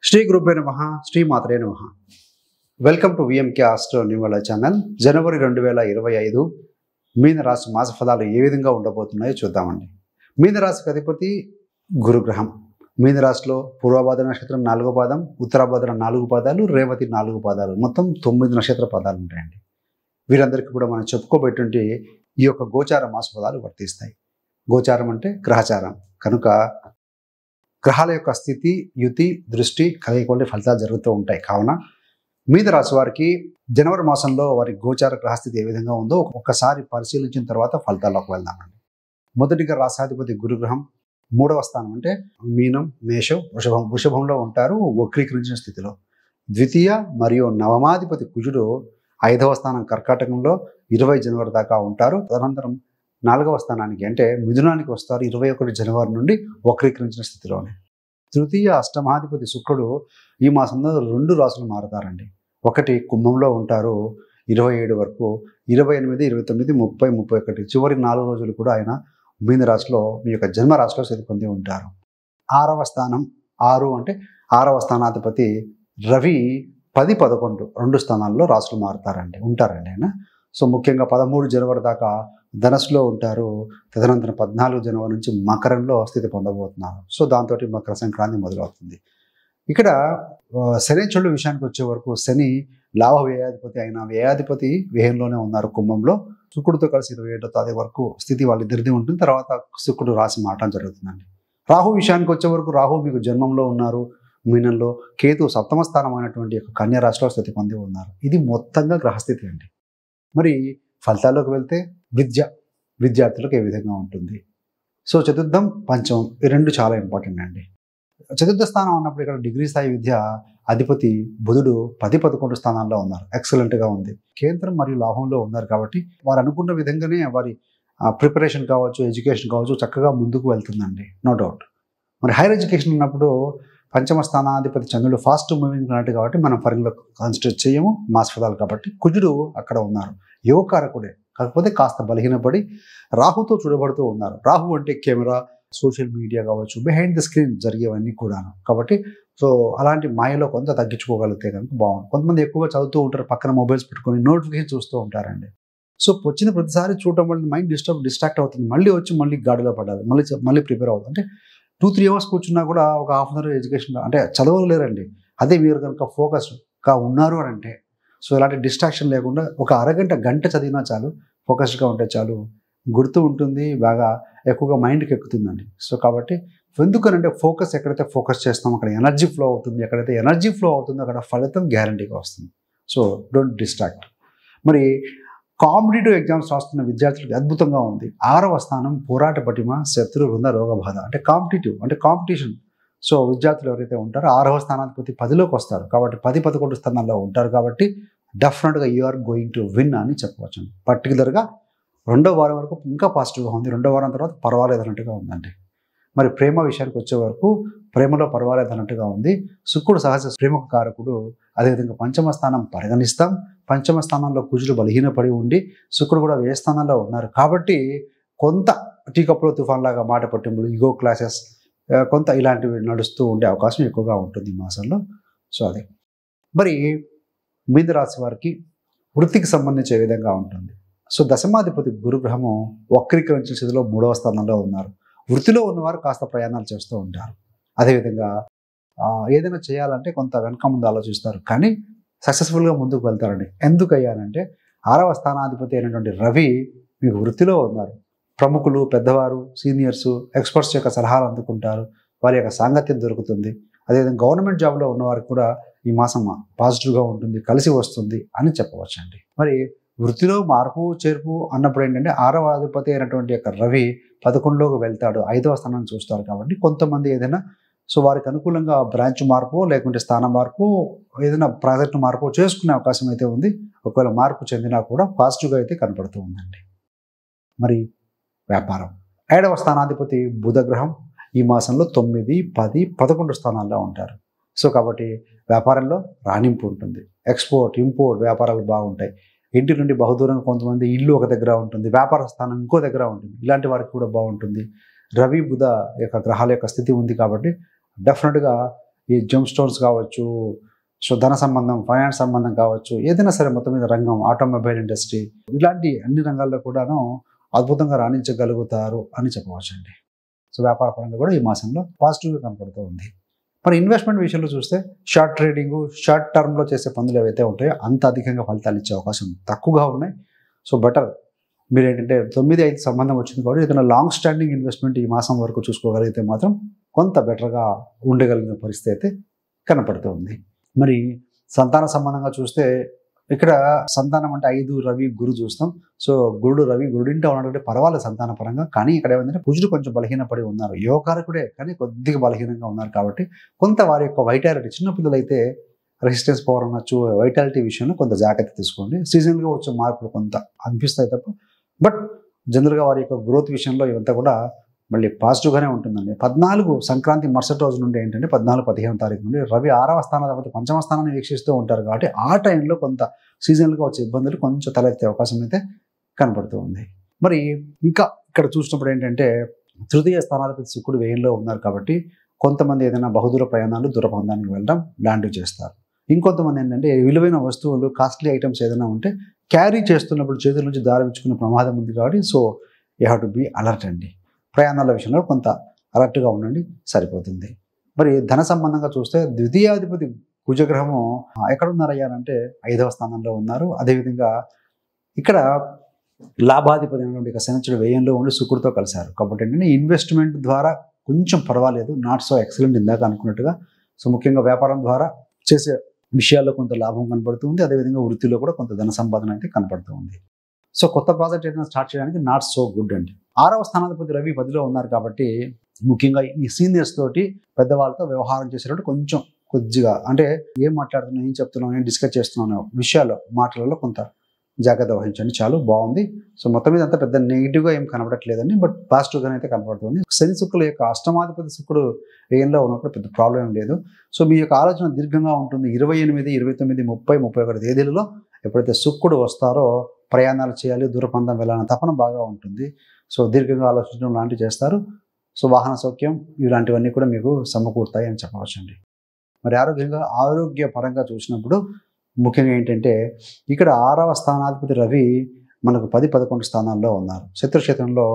శ్రీ గురుభ్యో నమః శ్రీ మాత్రే నమః. వెల్కమ్ టు విఎంకే ఆస్ట్రో న్యూమల ఛానల్. జనవరి 2025 మీన రాశి మాస ఫలాలు ఏ విధంగా ఉండబోతున్నాయో చూద్దామండి. మీన రాశికి అధిపతి గురుగ్రహం. మీన రాశిలో పూర్వభాద్ర నక్షత్రం 4వ పాదం, ఉత్తరాభాద్ర 4 పాదాలు, రేవతి 4 పాదాలు, మొత్తం 9 నక్షత్ర పాదాలు ఉంటాయండి. వీరందరికీ కూడా మనం చెప్పుకోబెట్టుంటే ఈ యొక్క గోచార మాస ఫలాలు వర్తిస్తాయి. గోచారం అంటే గ్రహచారం కనుక గ్రహాల యొక్క స్థితి, యుతి, దృష్టి కలిగి ఫలితాలు జరుగుతూ ఉంటాయి. కావున మీన రాశి వారికి జనవరి మాసంలో వారి గోచార గ్రహస్థితి ఏ విధంగా ఉందో ఒక్కసారి పరిశీలించిన తర్వాత ఫలితాల్లోకి వెళ్దామండి. మొదటిగా రాశాధిపతి గురుగ్రహం 3వ స్థానం అంటే మీనం, మేషం, వృషభంలో ఉంటారు వక్రీకరించిన స్థితిలో. ద్వితీయ మరియు నవమాధిపతి కుజుడు 5వ స్థానం కర్కాటకంలో 20 జనవరి దాకా ఉంటారు. తదనంతరం 4వ స్థానానికి అంటే మిథునానికి వస్తారు 21 జనవరి నుండి వక్రీకరించిన స్థితిలోనే. తృతీయ అష్టమాధిపతి శుక్రుడు ఈ మాసంలో 2 రాశులు మారుతారండి. ఒకటి కుంభంలో ఉంటారు 27 వరకు, 28, 29, 30, 31 చివరి 4 రోజులు కూడా ఆయన మీన రాశిలో మీ యొక్క జన్మ రాశిలో స్థితి పొంది ఉంటారు. 6వ స్థానం 6 అంటే 6వ స్థానాధిపతి రవి 10, 11 2 స్థానాల్లో రాశులు ఉంటారండి ఆయన. సో ముఖ్యంగా 13 జనవరి దాకా ధనస్సులో ఉంటారు. తదనంతరం 14 జనవరి నుంచి మకరంలో స్థితి పొందబోతున్నారు. సో దాంతో మకర సంక్రాంతి మొదలవుతుంది. ఇక్కడ శనైశ్వరుడు విషయానికి వచ్చే వరకు శని లాభ వ్యయాధిపతి అయిన వ్యయాధిపతి వ్యయంలోనే ఉన్నారు కుంభంలో. శుక్రుడితో కలిసి 27వ తారీఖు వరకు స్థితి వాళ్ళిద్దరిది ఉంటుంది. తర్వాత శుక్రుడు రాశి మారటం జరుగుతుందండి. రాహు విషయానికి వచ్చే వరకు రాహు మీకు జన్మంలో ఉన్నారు మీనంలో, కేతు 7వ స్థానమైనటువంటి కన్యా రాశిలో స్థితి పొంది ఉన్నారు. ఇది మొత్తంగా గ్రహస్థితి అండి. మరి ఫలితాల్లోకి వెళ్తే విద్యార్థులకు ఏ విధంగా ఉంటుంది? సో చతుర్థం, పంచమం ఈ 2 చాలా ఇంపార్టెంట్ అండి. చతుర్థ స్థానం ఉన్నప్పుడు ఇక్కడ డిగ్రీ స్థాయి విద్య అధిపతి బుధుడు 10, 11 స్థానాల్లో ఉన్నారు. ఎక్సలెంట్గా ఉంది. కేంద్రం మరియు లాభంలో ఉన్నారు కాబట్టి వారు అనుకున్న విధంగానే వారి ప్రిపరేషన్ కావచ్చు, ఎడ్యుకేషన్ కావచ్చు చక్కగా ముందుకు వెళ్తుందండి, నో డౌట్. మరి హైయర్ ఎడ్యుకేషన్ ఉన్నప్పుడు పంచమ స్థానాధిపతి చంద్రుడు ఫాస్ట్ మూవింగ్ ఉన్నట్టు కాబట్టి మనం పరిగణలో కన్సిడర్ చేయము మాస ఫలాలు కాబట్టి. కుజుడు అక్కడ ఉన్నారు, యువకారకుడే, కాకపోతే కాస్త బలహీనపడి రాహుతో చూడబడుతూ ఉన్నారు. రాహు అంటే కెమెరా, సోషల్ మీడియా కావచ్చు, బిహైండ్ ద స్క్రీన్ జరిగేవన్నీ కూడాను. కాబట్టి సో అలాంటి మాయలో కొంత తగ్గించుకోగలిగితే కనుక బాగుంది. కొంతమంది ఎక్కువగా చదువుతూ ఉంటారు, పక్కన మొబైల్స్ పెట్టుకొని నోటిఫికేషన్ చూస్తూ ఉంటారండి. సో వచ్చిన ప్రతిసారి చూడటం వల్ల మైండ్ డిస్ట్రాక్ట్ అవుతుంది. మళ్ళీ గాడిలో పడాలి, మళ్ళీ ప్రిపేర్ అవుతుంది. అంటే 2-3 అవర్స్ కూర్చున్నా కూడా ఒక హాఫ్ అన్ అవర్ ఎడ్యుకేషన్ అంటే చదవలేరండి. అదే మీరు కనుక ఫోకస్గా ఉన్నారు అని అంటే, సో ఇలాంటి డిస్ట్రాక్షన్ లేకుండా ఒక గంట చదివినా చాలు, ఫోకస్డ్గా ఉంటే చాలు, గుర్తు ఉంటుంది, బాగా ఎక్కువగా మైండ్కి ఎక్కుతుందండి. సో కాబట్టి ఎందుకనంటే ఫోకస్ ఎక్కడైతే ఫోకస్ చేస్తామో అక్కడ ఎనర్జీ ఫ్లో అవుతుంది. ఎక్కడైతే ఎనర్జీ ఫ్లో అవుతుందో అక్కడ ఫలితం గ్యారంటీగా వస్తుంది. So don't distract. మరి కాంపిటేటివ్ ఎగ్జామ్స్ రాస్తున్న విద్యార్థులకు అద్భుతంగా ఉంది. 6వ స్థానం పోరాట పటిమ, శత్రు రుణ రోగ బాధ అంటే కాంపిటేటివ్ అంటే కాంపిటీషన్. సో విద్యార్థులు ఎవరైతే ఉంటారో 6వ స్థానాధిపతి 10లోకి వస్తారు కాబట్టి 10, 11 స్థానాల్లో ఉంటారు కాబట్టి డెఫినెట్గా you are going to win అని చెప్పవచ్చు. పర్టికులర్గా 2వ వారం వరకు ఇంకా పాజిటివ్గా ఉంది. 2వ వారం తర్వాత పర్వాలేదు అన్నట్టుగా ఉందండి. మరి ప్రేమ విషయానికి వచ్చే వరకు ప్రేమలో పర్వాలేదు అన్నట్టుగా ఉంది. శుక్రుడు సహజ ప్రేమకు కారకుడు. అదేవిధంగా పంచమ స్థానం పరిగణిస్తాం. పంచమ స్థానంలో కుజుడు బలహీనపడి ఉండి శుక్రుడు కూడా వ్యయ స్థానంలో ఉన్నారు కాబట్టి కొంత టీ కప్పులో తుఫాన్ లాగా మాట పట్టింపులు, ఈగో క్లాసెస్ కొంత ఇలాంటివి నడుస్తూ ఉండే అవకాశం ఎక్కువగా ఉంటుంది ఈ మాసంలో. సో అదే మరి మీన రాశి వారికి వృత్తికి సంబంధించే విధంగా ఉంటుంది. సో దశమాధిపతి గురుగ్రహము వక్రీకరించిన స్థితిలో 3వ స్థానంలో ఉన్నారు. వృత్తిలో ఉన్నవారు కాస్త ప్రయాణాలు చేస్తూ ఉంటారు. అదేవిధంగా ఏదైనా చేయాలంటే కొంత వెనక ముందు ఆలోచిస్తారు, కానీ సక్సెస్ఫుల్గా ముందుకు వెళ్తారండి. ఎందుకయ్యానంటే 6వ స్థానాధిపతి అయినటువంటి రవి మీకు వృత్తిలో ఉన్నారు. ప్రముఖులు, పెద్దవారు, సీనియర్స్, ఎక్స్పర్ట్స్ యొక్క సలహాలు అందుకుంటారు. వారి యొక్క సాంగత్యం దొరుకుతుంది. అదేవిధంగా గవర్నమెంట్ జాబ్లో ఉన్నవారికి కూడా ఈ మాసం పాజిటివ్గా ఉంటుంది, కలిసి వస్తుంది అని చెప్పవచ్చు అండి. మరి వృత్తిలో మార్పు చేర్పు అన్నప్పుడు ఏంటంటే 6వ అధిపతి అయినటువంటి యొక్క రవి 11లోకి వెళ్తాడు, 5వ స్థానాన్ని చూస్తారు కాబట్టి కొంతమంది ఏదైనా సో వారికి అనుకూలంగా బ్రాంచ్ మార్పు లేకుంటే స్థాన మార్పు, ఏదైనా ప్రాజెక్టు మార్పు చేసుకునే అవకాశం అయితే ఉంది. ఒకవేళ మార్పు చెందినా కూడా పాజిటివ్గా అయితే కనపడుతూ ఉందండి. మరి వ్యాపారం 7వ స్థానాధిపతి బుధగ్రహం ఈ మాసంలో 9, 10, 11 స్థానాల్లో ఉంటారు. సో కాబట్టి వ్యాపారంలో రాణింపు ఉంటుంది. ఎక్స్పోర్ట్, ఇంపోర్ట్ వ్యాపారాలు బాగుంటాయి. ఇంటి నుండి బహుదూరంగా కొంతమంది ఇల్లు ఒక దగ్గర ఉంటుంది, వ్యాపార స్థానం ఇంకో దగ్గర ఉంటుంది. ఇలాంటి వారికి కూడా బాగుంటుంది. రవి బుధ యొక్క గ్రహాల యొక్క స్థితి ఉంది కాబట్టి డెఫినెట్గా ఈ జెమ్ స్టోన్స్ కావచ్చు, సో ధన సంబంధం, ఫైనాన్స్ సంబంధం కావచ్చు, ఏదైనా సరే మొత్తం మీద రంగం, ఆటోమొబైల్ ఇండస్ట్రీ, ఇలాంటి అన్ని రంగాల్లో కూడాను అద్భుతంగా రాణించగలుగుతారు అని చెప్పవచ్చండి. సో వ్యాపార పరంగా కూడా ఈ మాసంలో పాజిటివ్గా కనపడుతూ ఉంది. మరి ఇన్వెస్ట్మెంట్ విషయంలో చూస్తే షార్ట్ ట్రేడింగ్, షార్ట్ టర్మ్లో చేసే పనులు ఏవైతే ఉంటాయో అంత అధికంగా ఫలితాలు ఇచ్చే అవకాశం తక్కువగా ఉన్నాయి. సో బెటర్ మీరు ఏంటంటే 9-5 సంబంధం వచ్చింది కాబట్టి ఏదైనా లాంగ్ స్టాండింగ్ ఇన్వెస్ట్మెంట్ ఈ మాసం వరకు చూసుకోగలిగితే మాత్రం కొంత బెటర్గా ఉండగలిగిన పరిస్థితి అయితే కనపడుతుంది. మరి సంతాన సంబంధంగా చూస్తే ఇక్కడ సంతానం అంటే 5 రవి గురు చూస్తాం. సో గురుడు రవి గురుడింటా ఉన్నటువంటి పర్వాలేదు సంతాన పరంగా. కానీ ఇక్కడ ఏమైందంటే కుజుడు కొంచెం బలహీనపడి ఉన్నారు. యోగకారకుడే కానీ కొద్దిగా బలహీనంగా ఉన్నారు కాబట్టి కొంత వారి యొక్క వైటాలిటీ, చిన్నపిల్లలైతే రెసిస్టెన్స్ పవర్ అనొచ్చు, వైటాలిటీ విషయంలో కొంత జాగ్రత్త తీసుకోండి. సీజన్గా వచ్చే మార్పులు కొంత అనిపిస్తాయి తప్ప, బట్ జనరల్గా వారి యొక్క గ్రోత్ విషయంలో ఇవంతా కూడా మళ్ళీ పాజిటివ్గానే ఉంటుందండి. 14 సంక్రాంతి మరుసటి రోజు నుండి ఏంటంటే 14-15 తారీఖు నుండి రవి 6వ స్థానం లేకపోతే 5వ స్థానాన్ని వీక్షిస్తూ ఉంటారు కాబట్టి ఆ టైంలో కొంత సీజన్గా వచ్చే ఇబ్బందులు కొంచెం తలెత్తే అవకాశం అయితే కనపడుతూ ఉంది. మరి ఇంకా ఇక్కడ చూసినప్పుడు ఏంటంటే 3వ స్థానాధిపతి శుక్రుడు వ్యయంలో ఉన్నారు కాబట్టి కొంతమంది ఏదైనా బహుదూర ప్రయాణాలు, దూర ప్రాంతానికి వెళ్ళడం లాంటివి చేస్తారు. ఇంకొంతమంది ఏంటంటే విలువైన వస్తువులు, కాస్ట్లీ ఐటమ్స్ ఏదైనా ఉంటే క్యారీ చేస్తున్నప్పుడు చేతుల నుంచి దారిపుచ్చుకునే ప్రమాదం ఉంది కాబట్టి so you have to be alert అండి. ప్రయాణాల విషయంలో కొంత అలర్ట్గా ఉండండి, సరిపోతుంది. మరి ధన సంబంధంగా చూస్తే ద్వితీయాధిపతి కుజగ్రహము ఎక్కడ ఉన్నారయ్యా అంటే 5వ స్థానంలో ఉన్నారు. అదేవిధంగా ఇక్కడ లాభాధిపతి అయినటువంటి శనిచుడు వ్యయంలో ఉండి శుక్రుడితో కలిశారు కాబట్టి ఏంటంటే ఇన్వెస్ట్మెంట్ ద్వారా కొంచెం పర్వాలేదు, నాట్ సో ఎక్సలెంట్ ఇందాక అనుకున్నట్టుగా. సో ముఖ్యంగా వ్యాపారం ద్వారా చేసే విషయాల్లో కొంత లాభం కనపడుతుంది. అదేవిధంగా వృత్తిలో కూడా కొంత ధన సంపాదన అయితే కనపడుతూ ఉంది. సో కొత్త ప్రాజెక్ట్ ఏదైనా స్టార్ట్ చేయడానికి నాట్ సో గుడ్ అండి. 6వ స్థానాధిపతి రవి 10లో ఉన్నారు కాబట్టి ముఖ్యంగా ఈ సీనియర్స్ తోటి పెద్దవాళ్ళతో వ్యవహారం చేసేటప్పుడు కొంచెం కొద్దిగా అంటే ఏం మాట్లాడుతున్నాం, ఏం చెప్తున్నాం, ఏం డిస్కస్ చేస్తున్నాం విషయాల్లో మాటలలో కొంత జాగ్రత్త వహించండి. చాలు బాగుంది. సో మొత్తం మీద అంతా పెద్ద నెగిటివ్గా ఏం కనబడట్లేదండి, బట్ పాజిటివ్గానే అయితే కనబడుతుంది. శని శుక్రుల యొక్క అష్టమాధిపతి శుక్రుడు వ్యయంలో ఉన్నప్పుడు పెద్ద ప్రాబ్లం ఏం లేదు. సో మీ యొక్క ఆలోచన దీర్ఘంగా ఉంటుంది. 28, 29, 30, 31 తేదీలలో ఎప్పుడైతే శుక్రుడు వస్తారో ప్రయాణాలు చేయాలి, దూర ప్రాంతం వెళ్ళాలన్న తపన బాగా ఉంటుంది. సో దీర్ఘంగా ఆలోచించడం లాంటివి చేస్తారు. సో వాహన సౌఖ్యం ఇలాంటివన్నీ కూడా మీకు సమకూరుతాయి అని చెప్పవచ్చండి. మరి ఆరోగ్య పరంగా చూసినప్పుడు ముఖ్యంగా ఏంటంటే ఇక్కడ 6వ స్థానాధిపతి రవి మనకు 10-11 స్థానాల్లో ఉన్నారు. శత్రుక్షేత్రంలో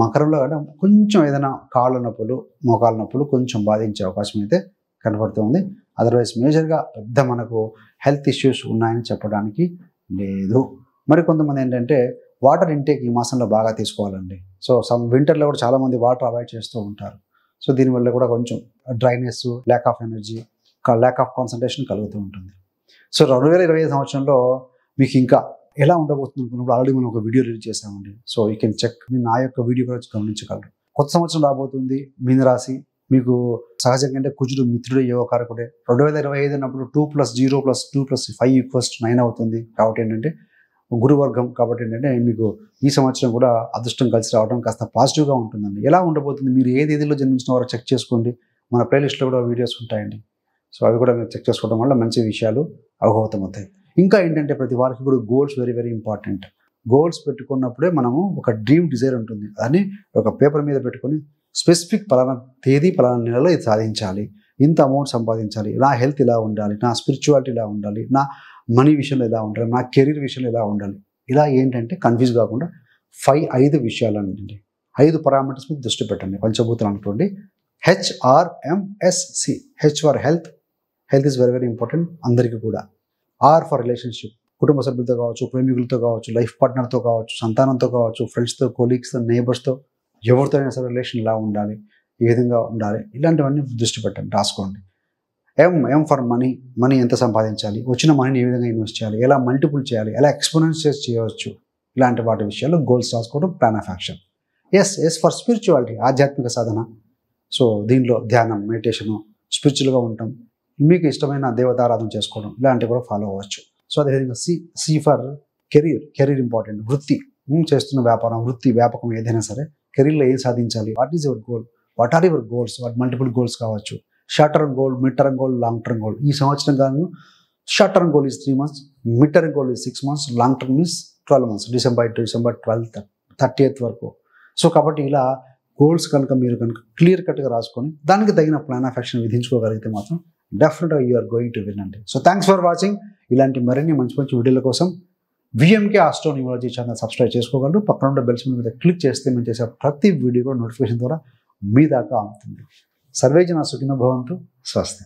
మకరంలో అంటే కొంచెం ఏదైనా కాళ్ళ నొప్పులు, మోకాళ్ళ నొప్పులు కొంచెం బాధించే అవకాశం అయితే కనపడుతుంది. అదర్వైజ్ మేజర్గా పెద్ద మనకు హెల్త్ ఇష్యూస్ ఉన్నాయని చెప్పడానికి లేదు. మరి కొంతమంది ఏంటంటే వాటర్ ఇంటేక్ ఈ మాసంలో బాగా తీసుకోవాలండి. సో వింటర్లో కూడా చాలామంది వాటర్ అవాయిడ్ చేస్తూ ఉంటారు. సో దీనివల్ల కూడా కొంచెం dryness, lack of energy, lack of concentration కలుగుతూ ఉంటుంది. సో 2025 సంవత్సరంలో మీకు ఇంకా ఎలా ఉండబోతుంది అనుకున్నప్పుడు ఆల్రెడీ మనం ఒక వీడియో రిలీజ్ చేసామండి. సో యూ కెన్ చెక్, మీరు నా యొక్క వీడియో కూడా గమనించగలరు. కొత్త సంవత్సరం రాబోతుంది. మీనరాశి మీకు సహజంగా అంటే కుజుడు మిత్రుడు యోగకారకుడే. 2025 అన్నప్పుడు 2+0 + 2 + 5 = 9 అవుతుంది. కాబట్టి ఏంటంటే గురువర్గం కాబట్టి ఏంటంటే మీకు ఈ సంవత్సరం కూడా అదృష్టం కలిసి రావడం కాస్త పాజిటివ్గా ఉంటుందండి. ఎలా ఉండబోతుంది, మీరు ఏ తేదీలో జన్మించిన వారో చెక్ చేసుకోండి. మన ప్లేలిస్ట్లో కూడా వీడియోస్ ఉంటాయండి. సో అవి కూడా మీరు చెక్ చేసుకోవడం వల్ల మంచి విషయాలు అవగతమవుతాయి. ఇంకా ఏంటంటే ప్రతి వారికి కూడా goals very very important. Goals పెట్టుకున్నప్పుడే మనము ఒక డ్రీమ్ డిజైర్ ఉంటుంది, దాన్ని ఒక పేపర్ మీద పెట్టుకొని స్పెసిఫిక్ పలానా తేదీ పలానా నెలలో ఇది సాధించాలి, ఇంత అమౌంట్ సంపాదించాలి, నా హెల్త్ ఇలా ఉండాలి, నా స్పిరిచువాలిటీ ఇలా ఉండాలి, నా మనీ విషయంలో ఎలా ఉండాలి, నా కెరీర్ విషయంలో ఎలా ఉండాలి, ఇలా ఏంటంటే కన్ఫ్యూజ్ కాకుండా 5 విషయాలు అండి. 5 పారామీటర్స్ మీద దృష్టి పెట్టండి. పంచభూతాలు అనుకోండి. HRMSC, H for health. Health is very very important అందరికీ కూడా. ఆర్ ఫర్ రిలేషన్షిప్, కుటుంబ సభ్యులతో కావచ్చు, ప్రేమికులతో కావచ్చు, లైఫ్ పార్ట్నర్తో కావచ్చు, సంతానంతో కావచ్చు, ఫ్రెండ్స్తో, కొలీగ్స్తో, నైబర్స్తో, ఎవరితో అయినా సరే రిలేషన్ ఎలా ఉండాలి, ఏ విధంగా ఉండాలి, ఇలాంటివన్నీ దృష్టి పెట్టండి, రాసుకోండి. ఎం ఫర్ మనీ, మనీ ఎంత సంపాదించాలి, వచ్చిన మనీని ఏ విధంగా ఇన్వెస్ట్ చేయాలి, ఎలా మల్టిపుల్ చేయాలి, ఎలా ఎక్స్పోనెన్షియల్ చేయవచ్చు, ఇలాంటి వాటి విషయాల్లో గోల్స్ రాసుకోవడం, plan of action. As for spirituality, ఆధ్యాత్మిక సాధన. సో దీనిలో ధ్యానం, మెడిటేషను, స్పిరిచువల్గా ఉండటం, మీకు ఇష్టమైన దేవతారాధన చేసుకోవడం, ఇలాంటివి కూడా ఫాలో అవ్వచ్చు. సో అదేవిధంగా సి ఫర్ కెరీర్ ఇంపార్టెంట్. వృత్తి, చేస్తున్న వ్యాపారం, వృత్తి, వ్యాపకం ఏదైనా సరే కెరీర్లో ఏం సాధించాలి, what is your goal, what are your goals, వాటి మల్టిపుల్ గోల్స్ కావచ్చు. Short term goal, mid term goal, long term goal. ఈ సంవత్సరం గాను short term goal is 3 months, mid term goal is 6 months, long term is 12 months, December 12th 30th వరకు. So కాబట్టి ఇలా goals కనుక మీరు క్లియర్ కట్గా రాసుకొని దానికి తగిన ప్లాన్ ఆఫ్ యాక్షన్ విధించుకోగలిగితే మాత్రం డెఫినెట్గా యూఆర్ గోయింగ్ టు విన్ అండి. So thanks for watching. ఇలాంటి మరిన్ని మంచి మంచి వీడియోల కోసం VMK astro numerology channel subscribe చేసుకోగలరు. పక్కన ఉన్న బెల్ సింబల్ మీద క్లిక్ చేస్తే మేము చేసే ప్రతి వీడియో కూడా నోటిఫికేషన్ ద్వారా మీ దాకా అందుతుంది. సర్వే జన సుఖినో భవంతు. స్వస్తి.